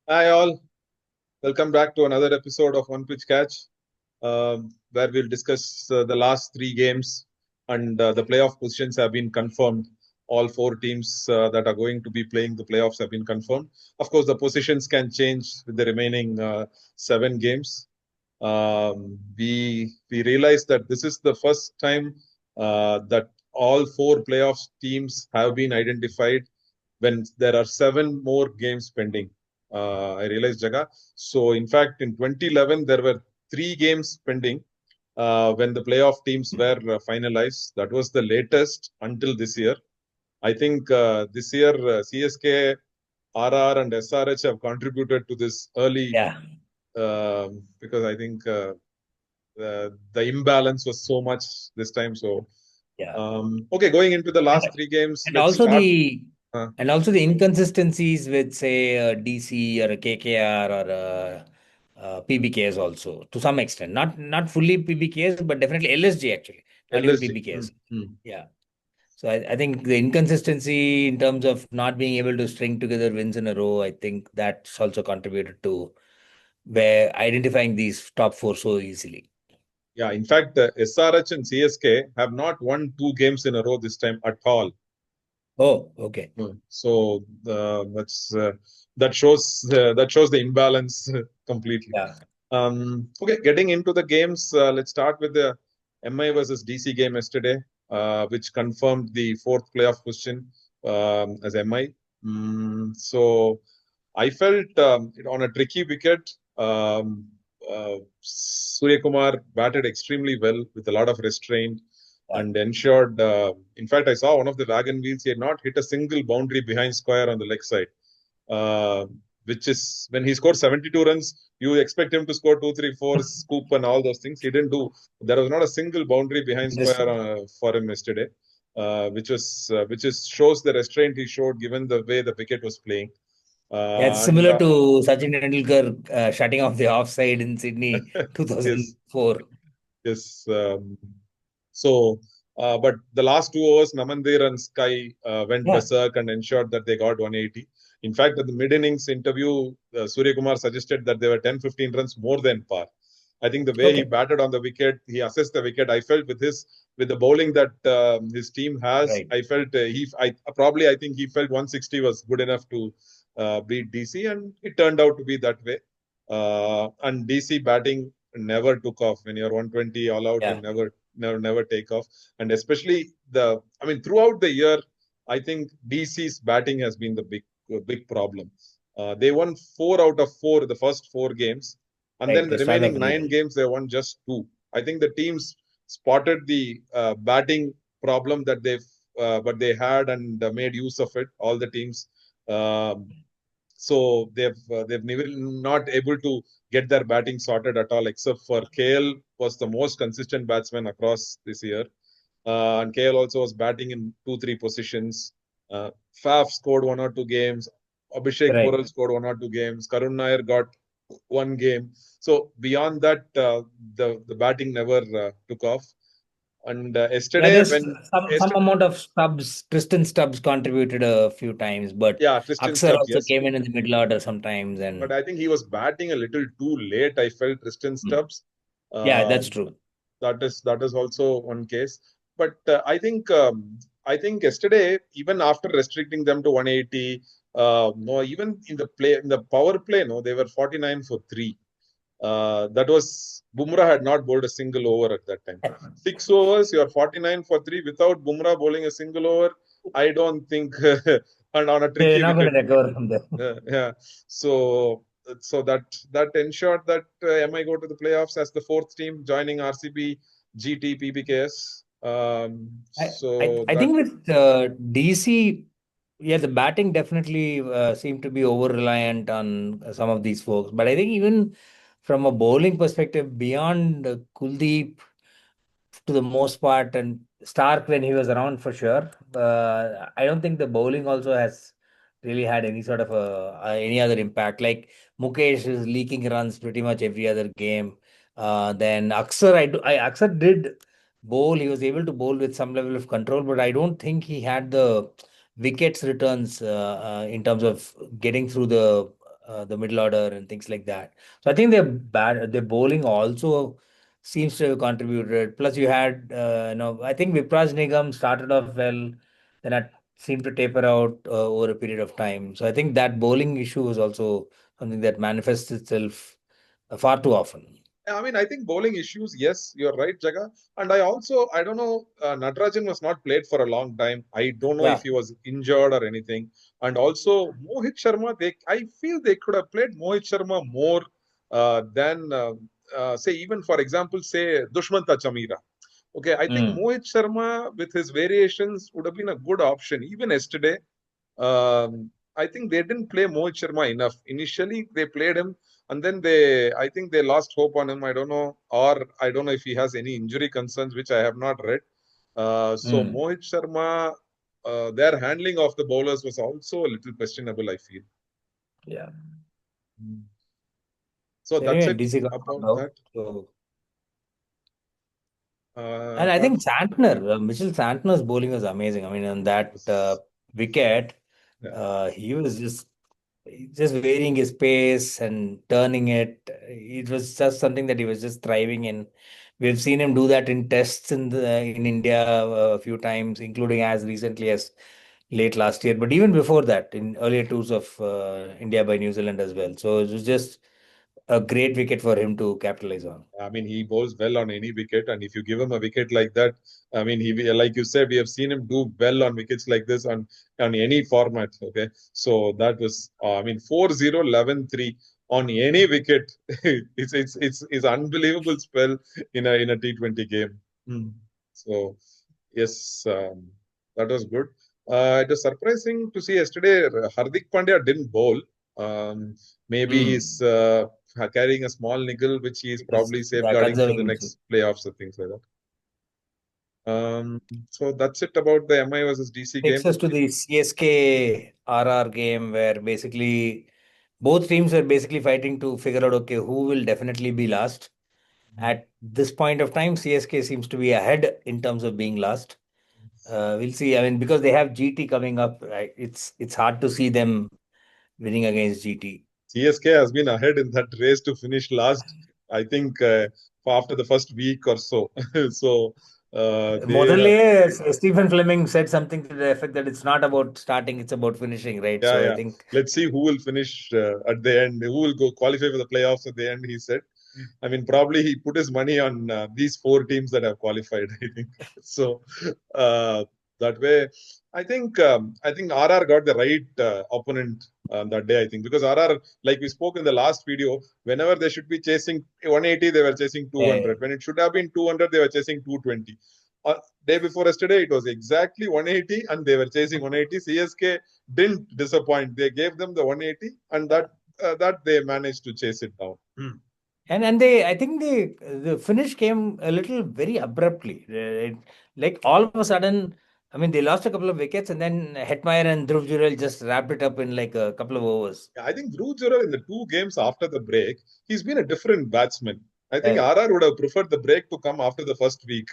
Hi, all. Welcome back to another episode of One Pitch Catch, where we'll discuss the last three games and the playoff positions have been confirmed. All four teams that are going to be playing the playoffs have been confirmed. Of course, the positions can change with the remaining seven games. We realize that this is the first time that all four playoffs teams have been identified when there are seven more games pending. I realized, Jaga. So, in fact, in 2011, there were three games pending when the playoff teams were finalized. That was the latest until this year. I think this year CSK, RR, and SRH have contributed to this early Yeah, because I think the imbalance was so much this time. So, yeah. okay, going into the And last three games, and let's also start. the Uh, and also the inconsistencies with say a DC or a KKR or a PBKs also to some extent. Not fully PBKs, but definitely LSG actually. Not even LSG. PBKs. Yeah. So I think the inconsistency in terms of not being able to string together wins in a row, I think that's also contributed to where identifying these top four so easily. Yeah, in fact, SRH and CSK have not won two games in a row this time at all. Oh, okay. So that shows the imbalance completely. Yeah. Okay, getting into the games, let's start with the MI versus DC game yesterday, which confirmed the fourth playoff position as MI. So I felt on a tricky wicket, Surya Kumar batted extremely well with a lot of restraint Yeah. and ensured. In fact, I saw one of the wagon wheels. He had not hit a single boundary behind square on the leg side, uh, which is when he scored 72 runs, you expect him to score two, three, four, scoop, and all those things. He didn't do. There was not a single boundary behind square Understood. for him yesterday, which is shows the restraint he showed given the way the wicket was playing. Yeah, it's And similar to Sachin Tendulkar shutting off the offside in Sydney yes, 2004. yes. So, but the last 2 overs, Namandir and Sky went Yeah, berserk and ensured that they got 180. In fact, at the mid innings interview, Surya Kumar suggested that they were 10, 15 runs more than par. I think the way he okay, batted on the wicket, he assessed the wicket. I felt with the bowling that his team has, right. I felt I think he felt 160 was good enough to beat DC, and it turned out to be that way. And DC batting never took off. When you're 120 all out, you Yeah, never take off. And especially I mean, throughout the year, I think DC's batting has been the big problem. They won 4 out of 4 the first 4 games, and right. then They the started off remaining really nine well. games they won just two. I think the teams spotted the batting problem but they had and made use of it. All the teams. So they've never not able to get their batting sorted at all, except for KL was the most consistent batsman across this year, and KL also was batting in 2-3 positions. Faf scored 1 or 2 games. Abhishek Right. Porel scored 1 or 2 games. Karun Nair got 1 game. So beyond that, the batting never took off. And Yeah, yesterday, there's when some yesterday, amount of Stubbs. Tristan Stubbs contributed a few times, but yeah, Tristan Axar Stubbs, also yes, came in the middle order sometimes, but and I think he was batting a little too late. I felt Tristan hmm, Stubbs. yeah, that's Um, true. that is also one case. But I think yesterday, even after restricting them to 180, no, even in the power play, no, they were 49 for three. That was Bumrah had not bowled a single over at that time. 6 overs, you're 49 for three without Bumrah bowling a single over. I don't think, and on a They're tricky not going wicket. to recover from there. Yeah. So that ensured that MI go to the playoffs as the fourth team, joining RCB, GT, PBKS. So I that think with DC, yeah, the batting definitely seemed to be over reliant on some of these folks. But I think even from a bowling perspective, beyond Kuldeep to the most part, and Stark when he was around for sure. I don't think the bowling also has really had any sort of any other impact. Like Mukesh is leaking runs pretty much every other game. Then Axar, Axar did bowl. He was able to bowl with some level of control, but I don't think he had the wickets returns in terms of getting through the the middle order and things like that. So I think their bowling also seems to have contributed. Plus, you had I think Vipraj Nigam started off well, then it seemed to taper out over a period of time. So I think that bowling issue is also something that manifests itself far too often. I mean, I think bowling issues, yes, you're right, Jaga. And I don't know, Natarajan was not played for a long time. I don't know if Yeah. he was injured or anything. And also, Mohit Sharma, I feel they could have played Mohit Sharma more than, say, even for example, say, Dushmanta Chamira. Okay, I think Mm. Mohit Sharma with his variations would have been a good option. Even yesterday, I think they didn't play Mohit Sharma enough. Initially, they played him, and then I think they lost hope on him. I don't know, or I don't know if he has any injury concerns, which I have not read. So Mm. Mohit Sharma, their handling of the bowlers was also a little questionable, I feel. Yeah. Mm. So So that's anyway, it DC got about knocked out. that. So and I Apart think Mitchell Santner's bowling was amazing. I mean, on that wicket, yeah. he was just varying his pace and turning it. It was just something that he was just thriving in. We've seen him do that in tests in India a few times, including as recently as late last year. But even before that, in earlier tours of India by New Zealand as well. So it was just a great wicket for him to capitalize on. I mean, he bowls well on any wicket, and if you give him a wicket like that, I mean, like you said, we have seen him do well on wickets like this on any format. Okay, so that was, I mean, 4-0, 11-3 on any wicket. It's unbelievable spell in a T20 game. Hmm. So yes, that was good. It was surprising to see yesterday Hardik Pandya didn't bowl. Um, Maybe he's Mm. carrying a small niggle, which he is He's, probably yeah, safeguarding for conserving the himself. next playoffs or things like that. So that's it about the MI versus DC Takes game. us to the CSK RR game where basically both teams are basically fighting to figure out, okay, who will definitely be last. At this point of time, CSK seems to be ahead in terms of being last. We'll see. I mean, because they have GT coming up, right? It's hard to see them winning against GT. CSK has been ahead in that race to finish last, I think, after the first week or so. So they are, Modernly, Stephen Fleming said something to the effect that it's not about starting, it's about finishing, right? yeah, So I yeah. think, Let's see who will finish at the end, who will go qualify for the playoffs at the end, he said. I mean, probably he put his money on these four teams that have qualified. I think so. Uh, that way, I think RR got the right opponent that day. I think because RR, like we spoke in the last video, whenever they should be chasing 180, they were chasing yeah. 200. When it should have been 200, they were chasing 220. Day before yesterday, it was exactly 180, and they were chasing 180. CSK didn't disappoint. They gave them the 180, and Yeah. that they managed to chase it down. And I think the finish came a little very abruptly. Like all of a sudden, I mean, they lost a couple of wickets, and then Hetmeyer and Dhruv Jurel just wrapped it up in like a couple of overs. Yeah, I think Dhruv Jural in the two games after the break, he's been a different batsman. I think Right. RR would have preferred the break to come after the first week.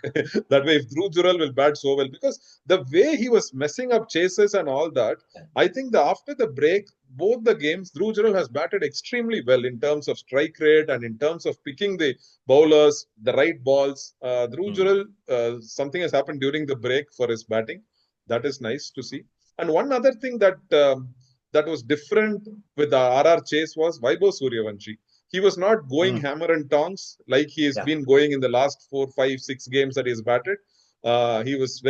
That way, if Dhruv Jural will bat so well, because the way he was messing up chases and all that, I think after the break, both the games, Dhruv Jural has batted extremely well in terms of strike rate and in terms of picking the bowlers, the right balls. Dhruv Mm. Jural, something has happened during the break for his batting. That is nice to see. And one other thing that was different with the RR chase was Vaibhav Suryavanshi. He was not going Mm. hammer and tongs like he has Yeah. been going in the last 4, 5, 6 games that he's batted. He was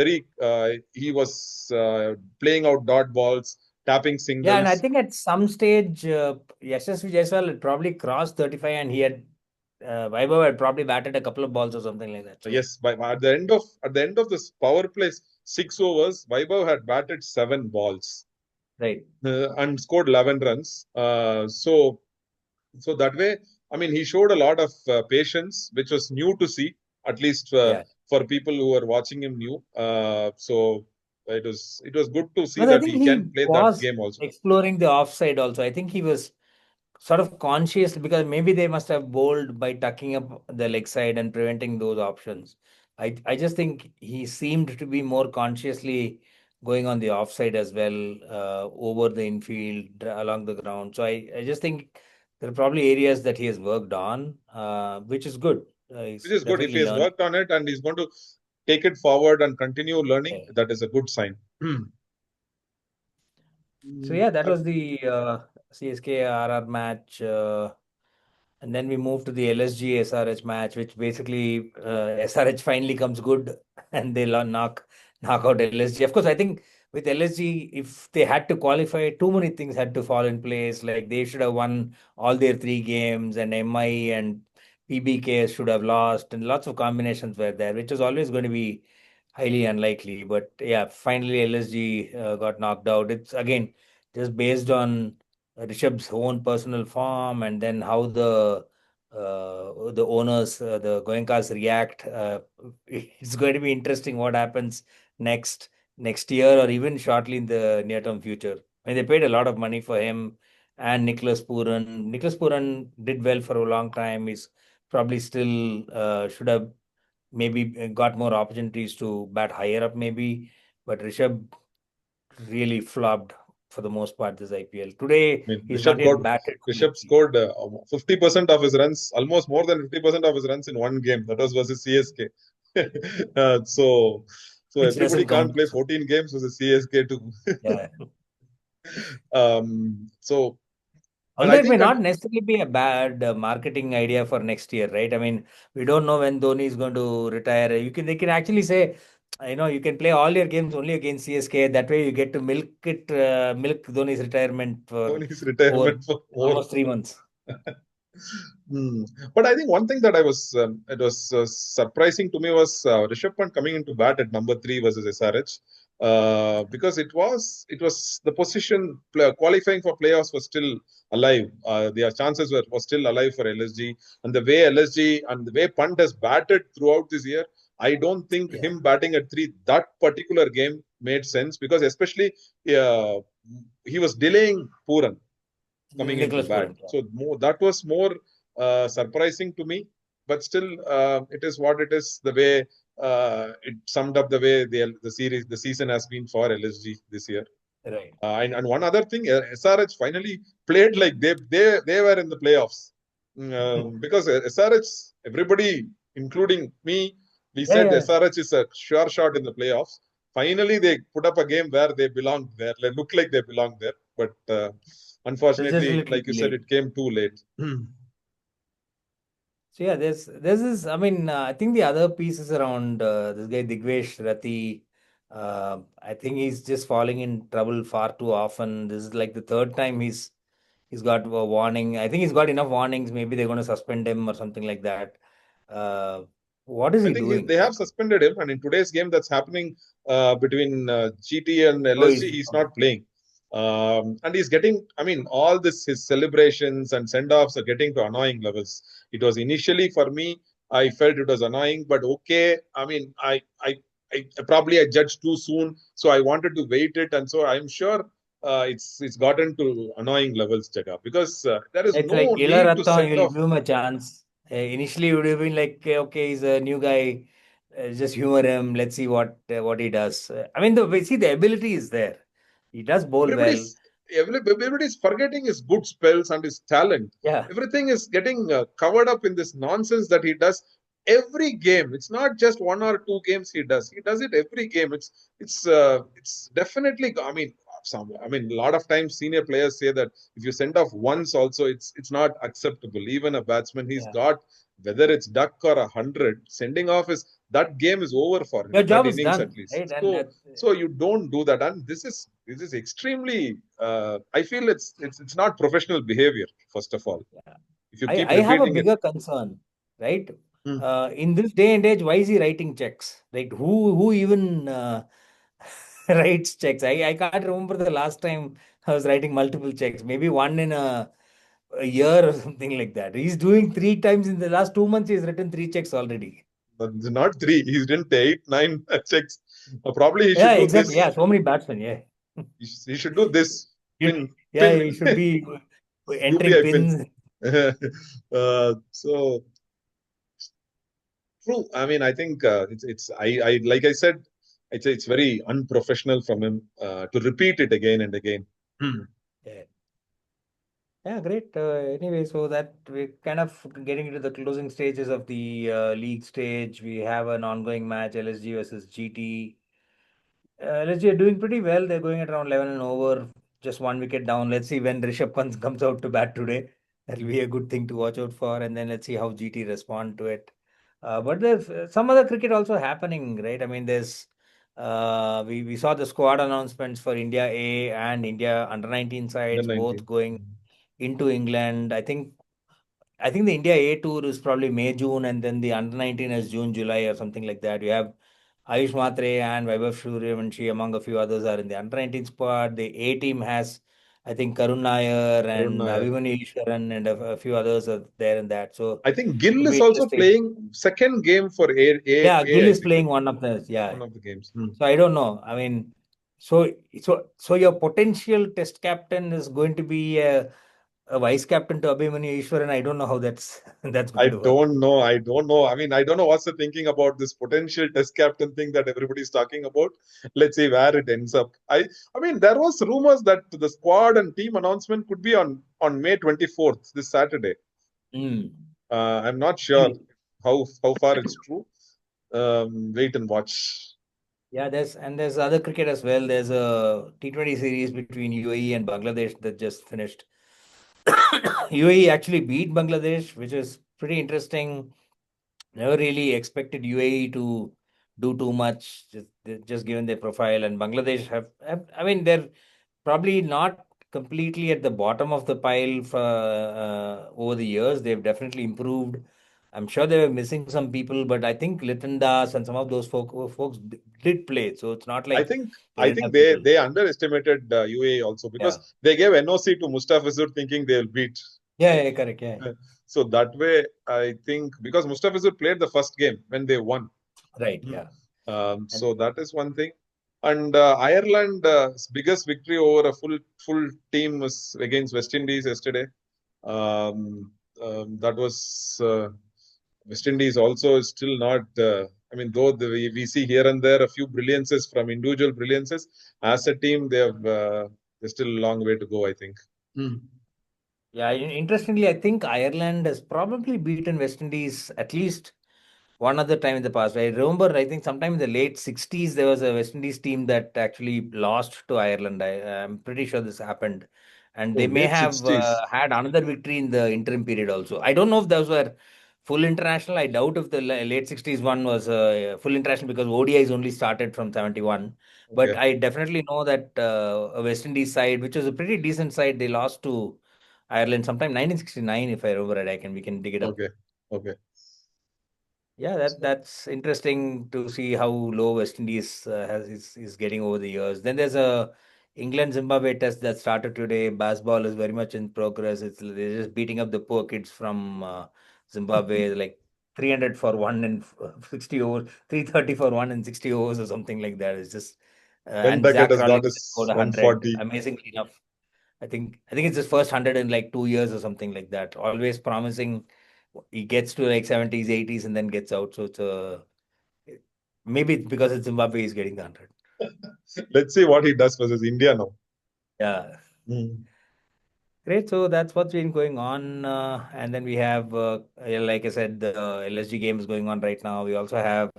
playing out dot balls, tapping Yeah, and I singles. think at some stage, Yashasvi Jaiswal had probably crossed 35, and Vaibhav had probably batted a couple of balls or something like that. So, Yes, at the end of this power play 6 overs, Vaibhav had batted 7 balls right. and scored 11 runs. So that way, I mean, he showed a lot of patience, which was new to see, at least Yeah. for people who were watching him new. So it was good to see But I that think he can he play that was game also. exploring the offside also. I think he was sort of conscious because maybe they must have bowled by tucking up the leg side and preventing those options. I just think he seemed to be more consciously going on the offside as well, over the infield, along the ground. So I just think there are probably areas that he has worked on, which is good. Which He's is good. If he definitely has learned. worked on it and he's going to take it forward and continue learning, Yeah. that is a good sign. So yeah, that I was the CSK RR match. And then we moved to the LSG SRH match, which basically SRH finally comes good and they knock out LSG. Of course, I think with LSG, if they had to qualify, too many things had to fall in place. Like they should have won all their three games, and MI and PBK should have lost, and lots of combinations were there, which was always going to be highly unlikely. But yeah, finally LSG got knocked out. It's again just based on Rishabh's own personal form, and then how the owners, the Goenkas react. It's going to be interesting what happens next next year, or even shortly in the near term future. I mean, they paid a lot of money for him and Nicholas Puran. Nicholas Puran did well for a long time. He's probably still should have maybe got more opportunities to bat higher up, maybe. But Rishabh really flopped for the most part this IPL. Today, mean, he's not yet batted Rishabh fully. scored 50% of his runs, almost more than 50% of his runs in one game. That was versus CSK. So Which everybody doesn't can't count. play 14 games versus CSK too. Yeah. So, and Although I it may think, and not necessarily be a bad marketing idea for next year, right? I mean, we don't know when Dhoni is going to retire. They can actually say, you can play all your games only against CSK. That way, you get to milk Dhoni's retirement for Dhoni's over retirement for more. almost 3 months. Hmm. But I think one thing that it was surprising to me was Rishabh Pant coming into bat at number three versus SRH, because it was the position qualifying for playoffs was still alive. Their chances were still alive for LSG, and the way LSG and the way Pant has batted throughout this year, I don't think Yeah, him batting at three that particular game made sense, because especially uh, he was delaying Puran coming into Nicholas bat. Puran. Yeah. So that was more surprising to me. But still, it is what it is. The way it summed up the way the season has been for LSG this year. Right. And one other thing, SRH finally played like they were in the playoffs. Because SRH, everybody, including me, we Yeah, said yeah. SRH is a sure shot in the playoffs. Finally, they put up a game where they belonged there. They look like they belonged there, but So just a unfortunately, little like you said, delayed. it came too late. So yeah, there's this. I mean, I think the other pieces around this guy Digvesh Rathi. I think he's just falling in trouble far too often. This is like the third time he's got a warning. I think he's got enough warnings. Maybe they're going to suspend him or something like that. Uh, what is I he think doing? they have Like, suspended him, and in today's game that's happening between GT and oh, LSG, he's not playing. And he's getting, I mean, all this his celebrations and send offs are getting to annoying levels. It was initially for me, I felt it was annoying, but okay. I mean, I probably I judged too soon, so I wanted to wait it, and so I'm sure it's gotten to annoying levels, Jaga, because there is it's like no Ila need to Rattam, send you'll off. give him a chance. Initially, it would have been like, okay, he's a new guy. Just humor him. Let's see what he does. I mean, the ability is there. He does bowl well. everybody's everybody's forgetting his good spells and his talent. Yeah. Everything is getting covered up in this nonsense that he does every game. It's not just one or two games he does. He does it every game. It's definitely. I mean, a lot of times senior players say that if you send off once, also it's not acceptable. Even a batsman, he's Yeah. got whether it's duck or 100, sending off is that game is over for him. Your That job is innings at done, least. right? And So you don't do that, and this is extremely. I feel it's not professional behavior. First of all, yeah. if you I, keep I have a repeating it. bigger concern, right? Hmm. In this day and age, why is he writing checks? Like who even writes checks? I can't remember the last time I was writing multiple checks. Maybe one in a year or something like that. He's doing three times in the last 2 months. He's written three checks already. But not three. He's done eight, nine checks. Probably he should Yeah, do exactly. Yeah, this. so many batsmen. Yeah, He should do this. Pin, yeah, pin, he should be entering UPI pin. pins. So true. I mean, I think it's I like I said. It's very unprofessional from him to repeat it again and again. Hmm. Yeah. Yeah, great. Anyway, so that we're kind of getting into the closing stages of the league stage. We have an ongoing match, LSG versus GT. LSG are doing pretty well. They're going at around 11 and over, just 1 wicket down. Let's see when Rishabh Pant comes out to bat today. That'll be a good thing to watch out for. And then let's see how GT respond to it. But there's some other cricket also happening, right? I mean, we saw the squad announcements for India A and India under 19 Under sides both 19. going into England. I think the India A tour is probably May, June, and then the under 19 is June, July, or something like that. You have Ayush Matre and Vaibhav Suryavanshi, among a few others, are in the under 19 squad. The A team has, I think, Karun Nair Arun and Nair. Abhimanyu Ishwaran and a few others are there in that. So I think Gill it'll is be also interesting. playing second game for Yeah, Gill I is think playing one of the, yeah. one of the games. Hmm. So I don't know. I mean, so your potential test captain is going to be a vice captain to Abhimanyu Ishwaran. I don't know how that's that's I going to work. don't know. I don't know. I mean, I don't know what's the thinking about this potential test captain thing that everybody's talking about. Let's see where it ends up. I mean, there was rumors that the squad and team announcement could be on May 24th, this Saturday. Mm. I'm not sure Maybe. how far it's true. Wait and watch. Yeah, there's other cricket as well. There's a T20 series between UAE and Bangladesh that just finished. UAE actually beat Bangladesh, which is pretty interesting. Never really expected UAE to do too much, just given their profile. And Bangladesh I mean, they're probably not completely at the bottom of the pile for over the years. They've definitely improved. I'm sure they were missing some people, but I think Litan Das and some of those folks did play. So it's not I like think they I didn't think have they people. they underestimated UAE also because Yeah. they gave NOC to Mustafizur thinking they'll beat. Yeah, yeah, correct. Yeah. So that way, I think because Mustafizur played the first game when they won. Right. Hmm. Yeah. And So that is one thing. And Ireland's biggest victory over a full team was against West Indies yesterday. That was West Indies also is still not. I mean, though we see here and there a few brilliances from individual brilliances, as a team they have there's still a long way to go. I think. Hmm. yeah, interestingly, I think Ireland has probably beaten West Indies at least one other time in the past. I remember, I think sometime in the late 60s, there was a West Indies team that actually lost to Ireland. I'm pretty sure this happened. And Oh, they may late have 60s. had another victory in the interim period also. I don't know if those were full international. I doubt if the late 60s one was full international because ODIs only started from 71. But Okay. I definitely know that a West Indies side, which was a pretty decent side, they lost to Ireland sometime 1969, if I remember it. We can dig it up. Okay. Okay. Yeah, that's interesting to see how low West Indies is getting over the years. Then there's a England Zimbabwe test that started today. Baseball is very much in progress. They're just beating up the poor kids from Zimbabwe, like 300 for one and 60 overs, 330 for one and 60 overs or something like that. It's just Ben and Duckett Zach has got Rawlings scored his 100. 140. Amazingly enough, I think it's his first 100 in like 2 years or something like that. Always promising. He gets to like 70s, 80s, and then gets out. So maybe it's because it's Zimbabwe he's getting the 100. Let's see what he does versus India now. Yeah. Hmm. Great. So that's what's been going on. And then we have, yeah, like I said, the LSG game is going on right now. We also have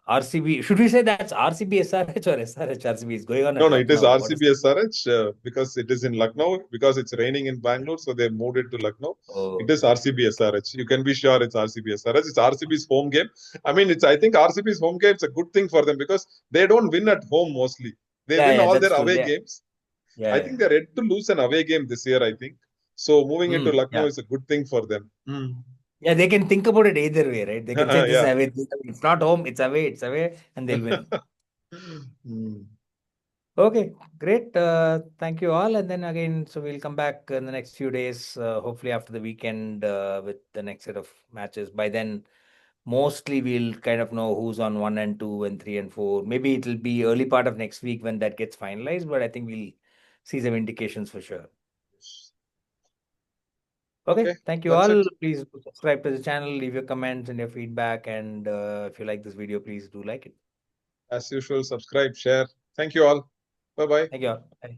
RCB. Should we say that's RCB SRH or SRH RCB? Is going on No, at no, it is Lucknow. What is RCB SRH because it is in Lucknow because it's raining in Bangalore, so they moved it to Lucknow. It Oh, is RCB SRH. You can be sure it's RCB SRH. It's RCB's home game. I mean, I think RCB's home game is a good thing for them because they don't win at home mostly. They yeah, win yeah, all that's their true. away Yeah, games. yeah, I yeah. think they're ready to lose an away game this year. I think so. Moving into Lucknow Yeah. is a good thing for them. Hmm. Yeah, they can think about it either way, right? They can say this is Yeah. away, this is away. It's not home, it's away, and they'll win. Hmm. Okay, great. Thank you all. And then again, so we'll come back in the next few days, hopefully after the weekend, with the next set of matches. By then, mostly we'll kind of know who's on one and two and three and four. Maybe it'll be early part of next week when that gets finalized, but I think we'll see some indications for sure. Okay, Okay, thank you that's all. it. Please do subscribe to the channel, leave your comments and your feedback. And if you like this video, please do like it. As usual, subscribe, share. Thank you all. Bye bye. Thank you all. Bye.